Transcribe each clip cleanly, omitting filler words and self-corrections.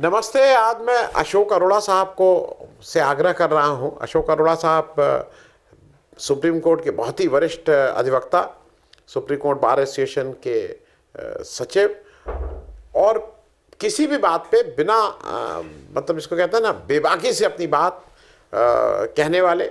नमस्ते। आज मैं अशोक अरोड़ा साहब को से आग्रह कर रहा हूं। अशोक अरोड़ा साहब सुप्रीम कोर्ट के बहुत ही वरिष्ठ अधिवक्ता, सुप्रीम कोर्ट बार एसोसिएशन के सचिव, और किसी भी बात पे बिना मतलब इसको कहते हैं ना, बेबाकी से अपनी बात कहने वाले।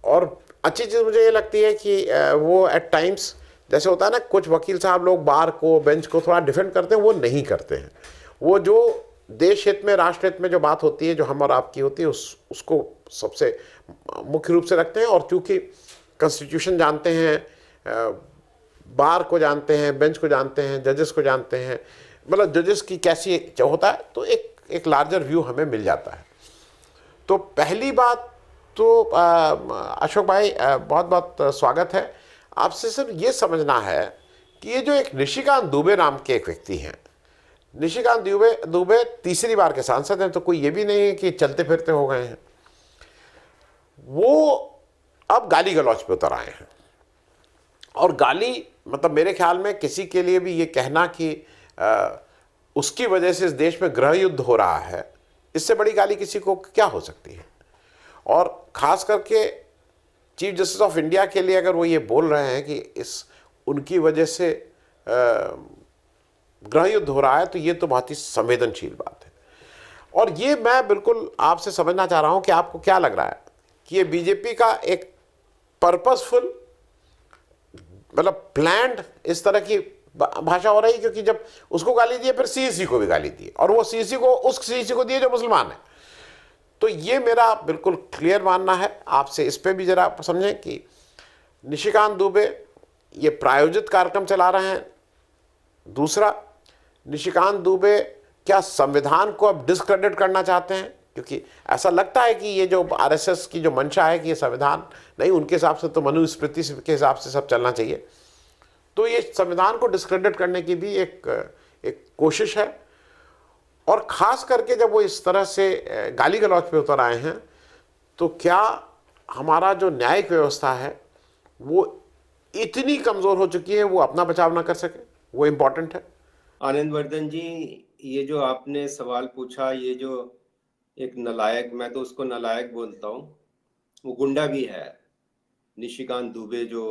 और अच्छी चीज़ मुझे ये लगती है कि वो एट टाइम्स, जैसे होता है ना, कुछ वकील साहब लोग बार को, बेंच को थोड़ा डिफेंड करते हैं, वो नहीं करते हैं। वो जो देश हित में, राष्ट्र हित में जो बात होती है, जो हम और आपकी होती है, उसको सबसे मुख्य रूप से रखते हैं। और चूंकि कॉन्स्टिट्यूशन जानते हैं, बार को जानते हैं, बेंच को जानते हैं, जजेस को जानते हैं, मतलब जजेस की कैसी जो होता है, तो एक लार्जर व्यू हमें मिल जाता है। तो पहली बात तो अशोक भाई, बहुत बहुत स्वागत है। आपसे सिर्फ ये समझना है कि ये जो एक निशिकांत दुबे नाम के एक व्यक्ति हैं, निशिकांत दुबे तीसरी बार के सांसद हैं, तो कोई ये भी नहीं है कि चलते फिरते हो गए हैं। वो अब गाली गलौज पे उतर आए हैं। और गाली, मतलब मेरे ख्याल में किसी के लिए भी ये कहना कि उसकी वजह से इस देश में गृह युद्ध हो रहा है, इससे बड़ी गाली किसी को क्या हो सकती है। और खास करके चीफ जस्टिस ऑफ इंडिया के लिए अगर वो ये बोल रहे हैं कि इस उनकी वजह से गृह युद्ध हो रहा है, तो ये तो बहुत ही संवेदनशील बात है। और ये मैं बिल्कुल आपसे समझना चाह रहा हूं कि आपको क्या लग रहा है कि ये बीजेपी का एक पर्पसफुल, मतलब प्लान्ड इस तरह की भाषा हो रही है, क्योंकि जब उसको गाली दिए फिर सीईसी को भी गाली दी, और वो सीईसी को उस सीईसी को दिए जो मुसलमान है। तो ये मेरा बिल्कुल क्लियर मानना है। आपसे इस पे भी जरा समझें कि निशिकांत दुबे ये प्रायोजित कार्यक्रम चला रहे हैं। दूसरा, निशिकांत दुबे क्या संविधान को अब डिस्क्रेडिट करना चाहते हैं, क्योंकि ऐसा लगता है कि ये जो आरएसएस की जो मंशा है कि ये संविधान नहीं, उनके हिसाब से तो मनुस्मृति के हिसाब से सब चलना चाहिए। तो ये संविधान को डिस्क्रेडिट करने की भी एक कोशिश है। और खास करके जब वो इस तरह से गाली गलौज पे उतर आए हैं, तो क्या हमारा जो न्यायिक व्यवस्था है वो इतनी कमजोर हो चुकी है वो अपना बचाव ना कर सके, वो इंपॉर्टेंट है। आनंद वर्धन जी, ये जो आपने सवाल पूछा, ये जो एक नलायक, मैं तो उसको नलायक बोलता हूँ, वो गुंडा भी है। निशिकांत दुबे जो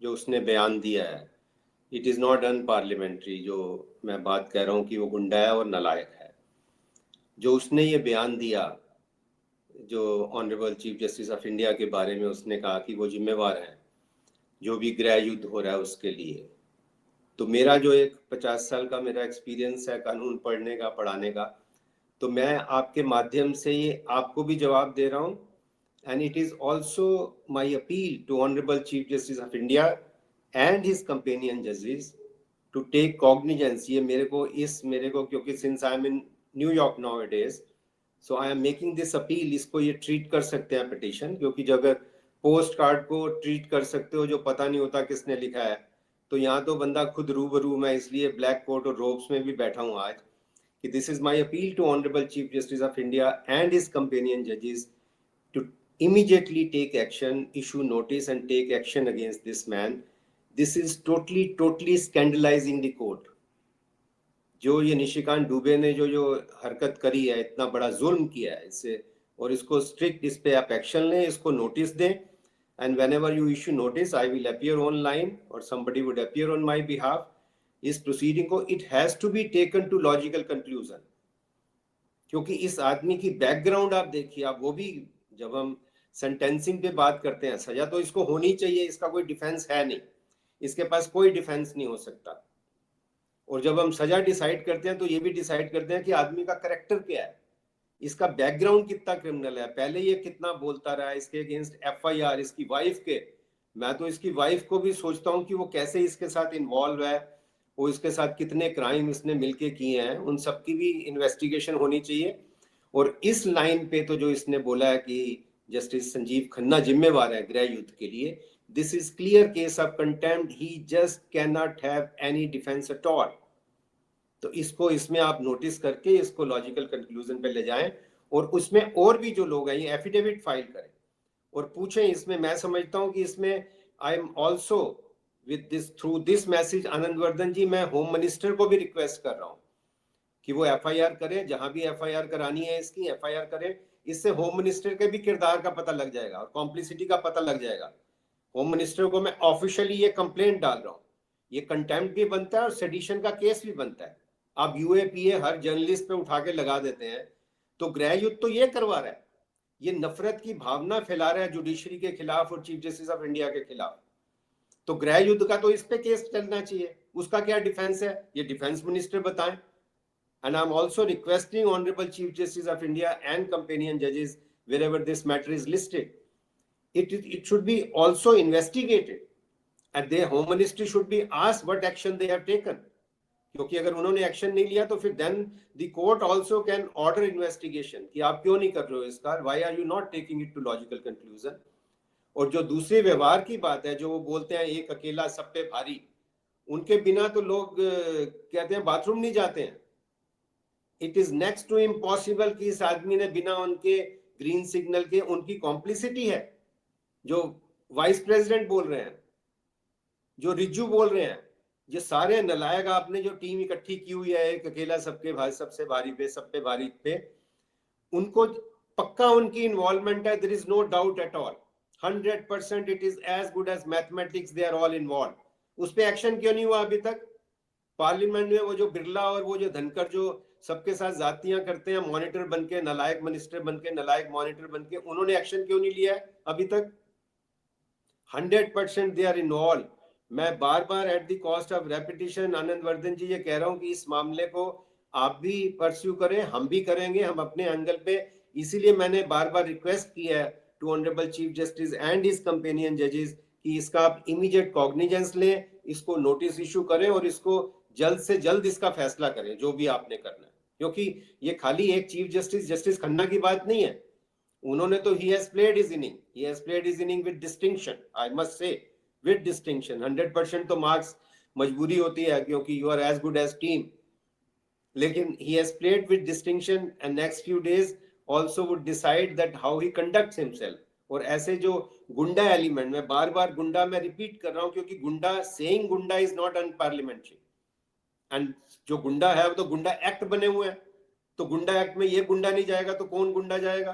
जो उसने बयान दिया है, इट इज़ नॉट अनपार्लियामेंट्री। जो मैं बात कह रहा हूँ कि वो गुंडा है और नलायक है। जो उसने ये बयान दिया, जो honourable chief justice of India के बारे में, उसने कहा कि वो जिम्मेवार हैं जो भी गृह युद्ध हो रहा है उसके लिए। तो मेरा जो एक 50 साल का मेरा एक्सपीरियंस है कानून पढ़ने का, पढ़ाने का, तो मैं आपके माध्यम से ये आपको भी जवाब दे रहा हूँ। And it is also my appeal to honourable chief justice of India and his companion जजेस टू टेक कॉग्निजेंस। ये मेरे को क्योंकि since I am in New York now it is, so I am making this appeal. इसको ये treat कर सकते हैं पिटिशन, क्योंकि जब अगर पोस्ट कार्ड को ट्रीट कर सकते हो जो पता नहीं होता किसने लिखा है, तो यहाँ तो बंदा खुद रूबरू, मैं इसलिए ब्लैक कोट और रोब्स में भी बैठा हूँ आज, कि this is my appeal to Honorable Chief Justice of India and his companion judges to immediately take action, issue notice and take action against this man. This is totally scandalizing the court. जो ये निशिकांत दुबे ने जो जो हरकत करी है, इतना बड़ा जुल्म किया है इससे, और इसको स्ट्रिक्ट, इस पे आप एक्शन लें, इसको नोटिस दें। And whenever you issue notice, I will appear online और somebody would appear on my behalf. इस प्रोसीडिंग को it has to be taken to logical conclusion, क्योंकि इस आदमी की बैकग्राउंड आप देखिए। आप वो भी, जब हम सेंटेंसिंग पे बात करते हैं, सजा तो इसको होनी चाहिए, इसका कोई डिफेंस है नहीं, इसके पास कोई डिफेंस नहीं हो सकता। और जब हम सजा डिसाइड करते हैं तो ये भी डिसाइड करते हैं कि आदमी का करेक्टर क्या है, इसका बैकग्राउंड कितना क्रिमिनल है, पहले ये कितना बोलता रहा है, इसके अगेंस्ट एफआईआर इसकी वाइफ के। मैं तो इसकी वाइफ को भी सोचता हूँ कि वो कैसे इसके साथ इन्वॉल्व है, वो इसके साथ कितने क्राइम इसने मिलके किए हैं, उन सब की भी इन्वेस्टिगेशन होनी चाहिए। और इस लाइन पे तो जो इसने बोला है कि जस्टिस संजीव खन्ना जिम्मेवार है गृह युद्ध के लिए, this is clear case of contempt. He just can not have any defence at all. तो इसको, इसमें आप नोटिस करके इसको लॉजिकल कंक्लूजन पे ले जाएं, और उसमें और भी जो लोग हैं ये एफिडेविट फाइल करें और पूछें। इसमें मैं समझता हूं कि इसमें I am also with this, through this message, Anand Vardhan ji, मैं होम मिनिस्टर को भी रिक्वेस्ट कर रहा हूं कि वो एफआईआर करें, जहां भी एफआईआर करानी है इसकी एफआईआर करें। इससे होम मिनिस्टर के भी किरदार का पता लग जाएगा और कॉम्प्लिसिटी का पता लग जाएगा। होम मिनिस्टर को मैं ऑफिशियली ये कंप्लेंट डाल रहा हूँ, ये कंटेम्प्ट भी बनता है और सेडिशन का केस भी बनता है। आप यूएपीए हर जर्नलिस्ट पे उठा के लगा देते हैं, तो गृह युद्ध तो ये करवा रहा है, ये नफरत की भावना फैला रहा है जुडिशरी के खिलाफ और चीफ जस्टिस ऑफ इंडिया के खिलाफ। तो गृह युद्ध का तो इस पे केस चलना चाहिए, उसका क्या डिफेंस है ये डिफेंस मिनिस्टर बताएं। And I'm also requesting Honorable Chief Justice of India and companion judges, wherever this matter is listed, it should be also investigated, and the Home Ministry should be asked what action they have taken. क्योंकि अगर उन्होंने action नहीं लिया तो फिर then the court also can order investigation कि आप क्यों नहीं कर रहे हो इसका, why are you not taking it to logical conclusion। और जो दूसरे व्यवहार की बात है, जो वो बोलते हैं एक अकेला सब पे भारी, उनके बिना तो लोग कहते हैं बाथरूम नहीं जाते हैं। It is next to impossible कि इस आदमी ने बिना उनके ग्रीन सिग्नल के, उनकी कॉम्प्लिसिटी है, जो वाइस प्रेसिडेंट बोल रहे हैं, जो रिज्जू बोल रहे हैं, ये सारे नलायक आपने जो टीम इकट्ठी की हुई है एक अकेला सबके भाई सबसे भारी पे सब पे भारी पे, उनको पक्का उनकी इन्वॉल्वमेंट है, there is no doubt at all, 100% it is as good as mathematics, they are all involve. उस पर एक्शन क्यों नहीं हुआ अभी तक? पार्लियामेंट में वो जो बिरला और वो जो धनकर जो सबके साथ जातियां करते हैं, मॉनिटर बनके, नलायक मिनिस्टर बनके, नलायक मॉनिटर बनके, उन्होंने एक्शन क्यों नहीं लिया है अभी तक? 100% दे आर इन्वॉल्व। मैं बार बार at the cost of repetition Anand Vardhan ji ये कह रहा हूं कि इस मामले को आप भी परस्यू करें, हम भी करेंगे, हम अपने एंगल पे। इसीलिए मैंने बार बार रिक्वेस्ट की है to honourable chief Justice and his companion जजेस कि इसका आप इमीडिएट कॉग्निजेंस लें, इसको नोटिस इशू करें और इसको जल्द से जल्द इसका फैसला करें जो भी आपने करना है। क्योंकि ये खाली एक चीफ जस्टिस जस्टिस खन्ना की बात नहीं है, उन्होंने तो he has played his inning with distinction, I must say with distinction। 100% तो मार्क्स मजबूरी होती है क्योंकि you are as good as team, लेकिन he has played with distinction and next few days also would decide that how he conducts himself। और ऐसे जो गुंडा एलिमेंट, मैं बार बार गुंडा मैं रिपीट कर रहा हूं क्योंकि गुंडा, सेइंग गुंडा इज नॉट अनपार्लियामेंट्री, एंड जो गुंडा है वो तो गुंडा एक्ट बने हुए हैं, तो गुंडा एक्ट में ये गुंडा नहीं जाएगा तो कौन गुंडा जाएगा?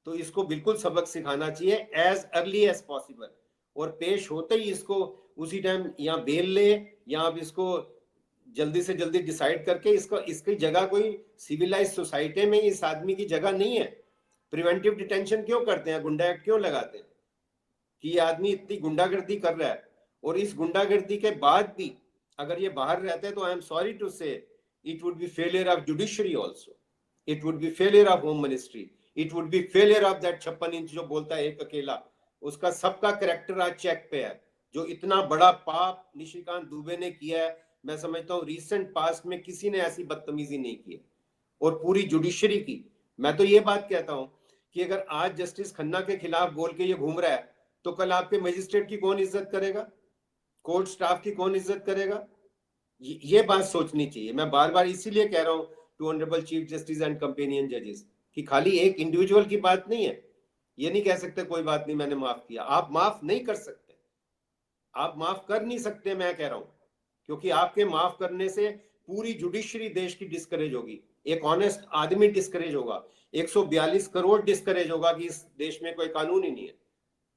तो इसको बिल्कुल सबक सिखाना चाहिए एज अर्ली एज पॉसिबल, और पेश होते ही इसको उसी टाइम या बेल ले या आप इसको जल्दी से जल्दी डिसाइड करके इसको, इसकी जगह कोई सिविलाइज सोसाइटी में इस आदमी की जगह नहीं है। प्रिवेंटिव डिटेंशन क्यों करते हैं, गुंडा एक्ट क्यों लगाते हैं कि ये आदमी इतनी गुंडागर्दी कर रहा है, और इस गुंडागर्दी के बाद भी अगर ये बाहर रहते हैं तो आई एम सॉरी टू से it would be failure of judiciary also, it would be failure of home ministry, it would be failure of that 56 inch जो बोलता है एक अकेला, उसका सबका कैरेक्टर आज चेक पे है। जो इतना बड़ा पाप निशिकांत दुबे ने किया है, मैं समझता हूँ रीसेंट पास्ट में किसी ने ऐसी बदतमीजी नहीं की, और पूरी जुडिशरी की। मैं तो ये बात कहता हूँ कि अगर आज जस्टिस खन्ना के खिलाफ बोल के ये घूम रहा है तो कल आपके मजिस्ट्रेट की कौन इज्जत करेगा, कोर्ट स्टाफ की कौन इज्जत करेगा? ये बात सोचनी चाहिए। मैं बार बार इसीलिए कह रहा हूं to honourable chief Justice and companion जजेस कि खाली एक इंडिविजुअल की बात नहीं है। ये नहीं कह सकते कोई बात नहीं मैंने माफ किया, आप माफ नहीं कर सकते, आप माफ कर नहीं सकते, मैं कह रहा हूं, क्योंकि आपके माफ करने से पूरी जुडिशरी देश की डिस्करेज होगी, एक ऑनेस्ट आदमी डिस्करेज होगा, 142 करोड़ डिस्करेज होगा कि इस देश में कोई कानून ही नहीं है।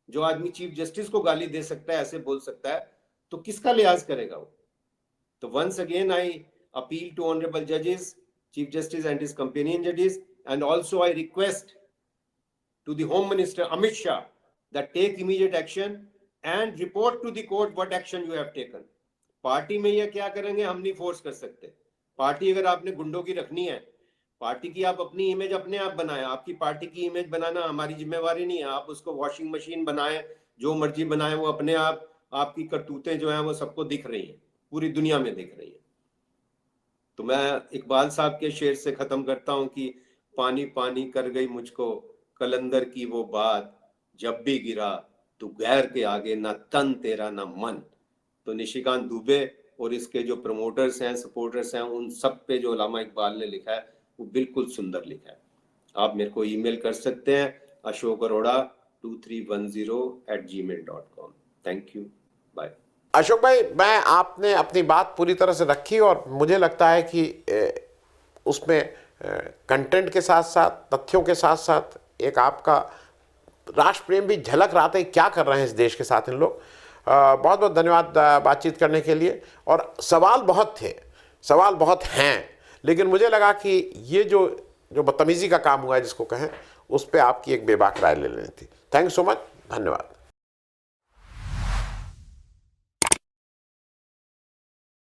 जो आदमी चीफ जस्टिस को गाली दे सकता है, ऐसे बोल सकता है, तो किसका लिहाज करेगा वो? तो once again I appeal to honorable judges, chief justice and his companion judges, and also I request to the home minister Amit Shah that take immediate action and report to the court what action you have taken। Party में ये क्या करेंगे हम नहीं force कर सकते। Party अगर आपने गुंडों की रखनी है, पार्टी की आप अपनी इमेज अपने आप बनाएं, आपकी पार्टी की इमेज बनाना हमारी जिम्मेवारी नहीं है। आप उसको वॉशिंग मशीन बनाएं, जो मर्जी बनाएं, वो अपने आप, आपकी करतूतें जो हैं वो सबको दिख रही हैं, पूरी दुनिया में दिख रही है। तो मैं इकबाल साहब के शेर से खत्म करता हूं कि पानी पानी कर गई मुझको कलंदर की वो बात, जब भी गिरा तू गैर के आगे ना तन तेरा ना मन। तो निशिकांत दुबे और इसके जो प्रमोटर्स हैं, सपोर्टर्स हैं, उन सब पे जो अल्लामा इकबाल ने लिखा है वो बिल्कुल सुंदर लिखा है। आप मेरे को ईमेल कर सकते हैं ashok arora2310@gmail.com। Thank you, bye. Ashok भाई, मैं आपने अपनी बात पूरी तरह से रखी और मुझे लगता है कि उसमें कंटेंट के साथ साथ, तथ्यों के साथ साथ एक आपका राष्ट्र प्रेम भी झलक रहा था कि क्या कर रहे हैं इस देश के साथ इन लोग। बहुत बहुत धन्यवाद बातचीत करने के लिए। और सवाल बहुत थे, सवाल बहुत हैं, लेकिन मुझे लगा कि ये जो जो बदतमीज़ी का काम हुआ है जिसको कहें, उस पर आपकी एक बेबाक राय ले लेनी थी। थैंक यू सो मच, धन्यवाद।